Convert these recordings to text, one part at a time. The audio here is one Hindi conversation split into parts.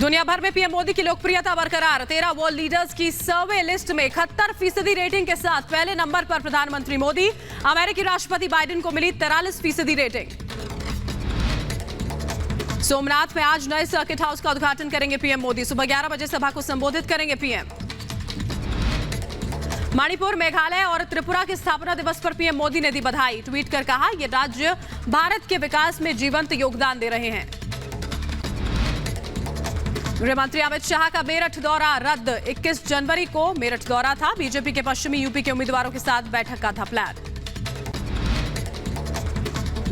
दुनिया भर में पीएम मोदी की लोकप्रियता बरकरार। 13 वर्ल्ड लीडर्स की सर्वे लिस्ट में 71% रेटिंग के साथ पहले नंबर पर प्रधानमंत्री मोदी। अमेरिकी राष्ट्रपति बाइडेन को मिली 43% रेटिंग। सोमनाथ में आज नए सर्किट हाउस का उद्घाटन करेंगे पीएम मोदी। सुबह 11 बजे सभा को संबोधित करेंगे पीएम। मणिपुर, मेघालय और त्रिपुरा के स्थापना दिवस पर पीएम मोदी ने दी बधाई। ट्वीट कर कहा, ये राज्य भारत के विकास में जीवंत योगदान दे रहे हैं। गृह मंत्री अमित शाह का मेरठ दौरा रद्द। 21 जनवरी को मेरठ दौरा था। बीजेपी के पश्चिमी यूपी के उम्मीदवारों के साथ बैठक का था प्लान।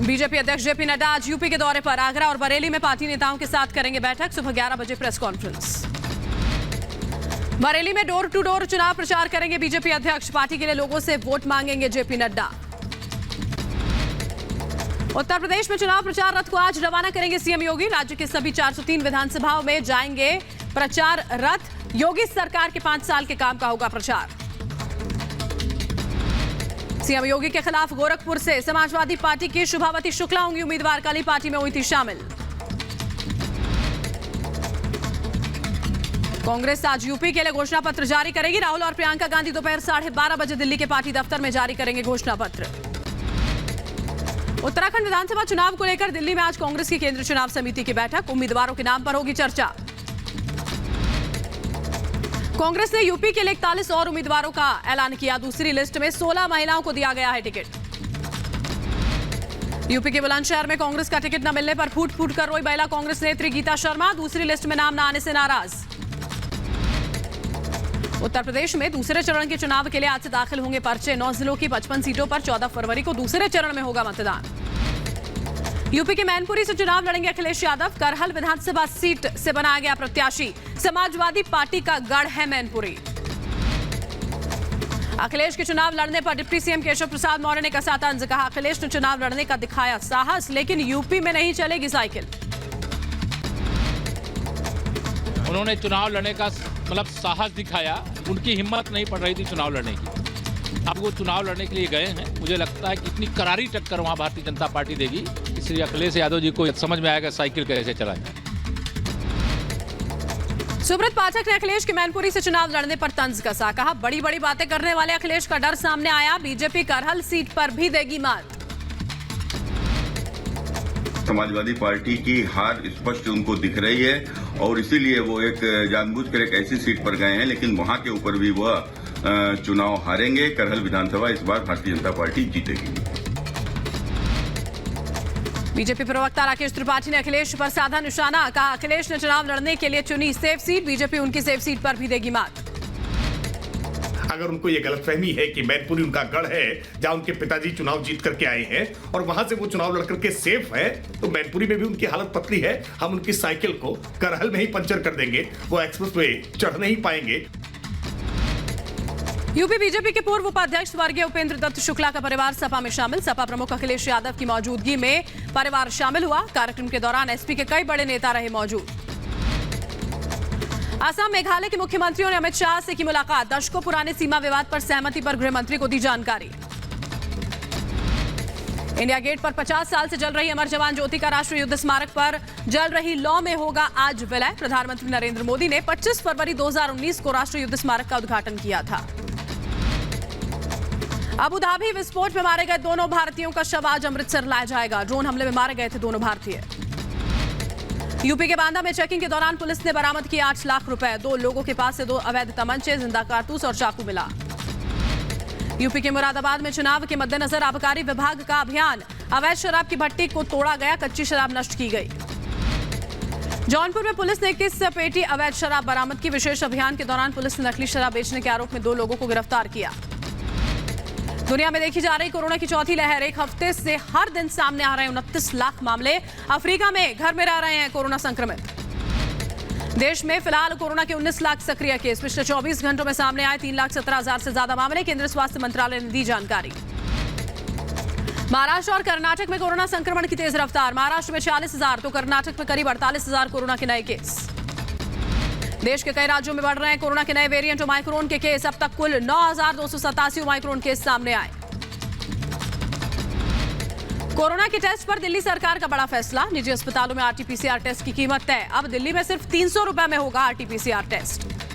बीजेपी अध्यक्ष जेपी नड्डा आज यूपी के दौरे पर। आगरा और बरेली में पार्टी नेताओं के साथ करेंगे बैठक। सुबह 11 बजे प्रेस कॉन्फ्रेंस। बरेली में डोर टू डोर चुनाव प्रचार करेंगे बीजेपी अध्यक्ष। पार्टी के लिए लोगों से वोट मांगेंगे जेपी नड्डा। उत्तर प्रदेश में चुनाव प्रचार रथ को आज रवाना करेंगे सीएम योगी। राज्य के सभी 403 विधानसभाओं में जाएंगे प्रचार रथ। योगी सरकार के 5 साल के काम का होगा प्रचार। सीएम योगी के खिलाफ गोरखपुर से समाजवादी पार्टी की शुभावती शुक्ला होंगी उम्मीदवार। कल ही पार्टी में हुई थी शामिल। कांग्रेस आज यूपी के लिए घोषणा पत्र जारी करेगी। राहुल और प्रियंका गांधी दोपहर 12:30 बजे दिल्ली के पार्टी दफ्तर में जारी करेंगे घोषणा पत्र। उत्तराखंड विधानसभा चुनाव को लेकर दिल्ली में आज कांग्रेस की केंद्रीय चुनाव समिति की बैठक। उम्मीदवारों के नाम पर होगी चर्चा। कांग्रेस ने यूपी के लिए 41 और उम्मीदवारों का ऐलान किया। दूसरी लिस्ट में 16 महिलाओं को दिया गया है टिकट। यूपी के बुलंदशहर में कांग्रेस का टिकट न मिलने पर फूट फूट कर रोई महिला कांग्रेस नेत्री गीता शर्मा। दूसरी लिस्ट में नाम न आने से नाराज। उत्तर प्रदेश में दूसरे चरण के चुनाव के लिए आज से दाखिल होंगे पर्चे। 9 जिलों की 55 सीटों पर 14 फरवरी को दूसरे चरण में होगा मतदान। यूपी के मैनपुरी से चुनाव लड़ेंगे अखिलेश यादव। करहल विधानसभा सीट से बनाया गया प्रत्याशी। समाजवादी पार्टी का गढ़ है मैनपुरी। अखिलेश के चुनाव लड़ने पर डिप्टी सीएम केशव प्रसाद मौर्य ने कसा तंज। कहा, अखिलेश ने चुनाव लड़ने का दिखाया साहस, लेकिन यूपी में नहीं चलेगी साइकिल। उन्होंने चुनाव लड़ने का साहस दिखाया, उनकी हिम्मत नहीं पड़ रही थी चुनाव लड़ने की। अब वो चुनाव लड़ने के लिए गए हैं। मुझे लगता है कि इतनी करारी टक्कर वहां भारतीय जनता पार्टी देगी, इसलिए अखिलेश यादव जी को समझ में आएगा साइकिल कैसे चलाएं। सुब्रत पाठक ने अखिलेश के मैनपुरी से चुनाव लड़ने पर तंज कसा। कहा, बड़ी बड़ी बातें करने वाले अखिलेश का डर सामने आया। बीजेपी करहल सीट पर भी देगी मात। समाजवादी पार्टी की हार स्पष्ट उनको दिख रही है और इसीलिए वो एक जानबूझकर एक ऐसी सीट पर गए हैं, लेकिन वहां के ऊपर भी वह चुनाव हारेंगे। करहल विधानसभा इस बार भारतीय जनता पार्टी जीतेगी। बीजेपी प्रवक्ता राकेश त्रिपाठी ने अखिलेश पर साधा निशाना। कहा, अखिलेश ने चुनाव लड़ने के लिए चुनी सेफ सीट। बीजेपी उनकी सेफ सीट पर भी देगी मात। अगर उनको ये गलतफहमी है कि मैनपुरी उनका गढ़ है जहां उनके पिताजी चुनाव जीत करके आए हैं और वहां से वो चुनाव लड़ करके सेफ है, तो मैनपुरी में भी उनकी हालत पतली है। हम उनकी साइकिल को करहल में ही पंचर कर देंगे, वो एक्सप्रेसवे चढ़ नहीं पाएंगे। यूपी बीजेपी के पूर्व उपाध्यक्ष स्वर्गीय उपेंद्र दत्त शुक्ला का परिवार सपा में शामिल। सपा प्रमुख अखिलेश यादव की मौजूदगी में परिवार शामिल हुआ। कार्यक्रम के दौरान एसपी के कई बड़े नेता रहे मौजूद। असम, मेघालय के मुख्यमंत्रियों ने अमित शाह से की मुलाकात। दशकों पुराने सीमा विवाद पर सहमति पर गृह मंत्री को दी जानकारी। इंडिया गेट पर 50 साल से जल रही अमर जवान ज्योति का राष्ट्रीय युद्ध स्मारक पर जल रही लौ में होगा आज विलय। प्रधानमंत्री नरेंद्र मोदी ने 25 फरवरी 2019 को राष्ट्रीय युद्ध स्मारक का उद्घाटन किया था। अबू धाबी विस्फोट में मारे गए दोनों भारतीयों का शव आज अमृतसर लाया जाएगा। ड्रोन हमले में मारे गए थे दोनों भारतीय। यूपी के बांदा में चेकिंग के दौरान पुलिस ने बरामद किए 8 लाख रुपए। 2 लोगों के पास से 2 अवैध तमंचे, जिंदा कारतूस और चाकू मिला। यूपी के मुरादाबाद में चुनाव के मद्देनजर आबकारी विभाग का अभियान। अवैध शराब की भट्टी को तोड़ा गया, कच्ची शराब नष्ट की गई। जौनपुर में पुलिस ने 21 पेटी अवैध शराब बरामद की। विशेष अभियान के दौरान पुलिस ने नकली शराब बेचने के आरोप में 2 लोगों को गिरफ्तार किया। दुनिया में देखी जा रही कोरोना की चौथी लहर। एक हफ्ते से हर दिन सामने आ रहे 29 लाख मामले। अफ्रीका में घर में रह रहे हैं कोरोना संक्रमित। देश में फिलहाल कोरोना के 19 लाख सक्रिय केस। पिछले 24 घंटों में सामने आए 3,17,000 से ज्यादा मामले। केंद्रीय स्वास्थ्य मंत्रालय ने दी जानकारी। महाराष्ट्र और कर्नाटक में कोरोना संक्रमण की तेज रफ्तार। महाराष्ट्र में 46,000 तो कर्नाटक में करीब 48,000 कोरोना के नए केस। देश के कई राज्यों में बढ़ रहे हैं कोरोना के नए वेरिएंट ओमाइक्रोन के केस। अब तक कुल 9,287 ओमाइक्रोन केस सामने आए। कोरोना के टेस्ट पर दिल्ली सरकार का बड़ा फैसला। निजी अस्पतालों में आरटीपीसीआर टेस्ट की कीमत तय। अब दिल्ली में सिर्फ 300 रुपए में होगा आरटीपीसीआर टेस्ट।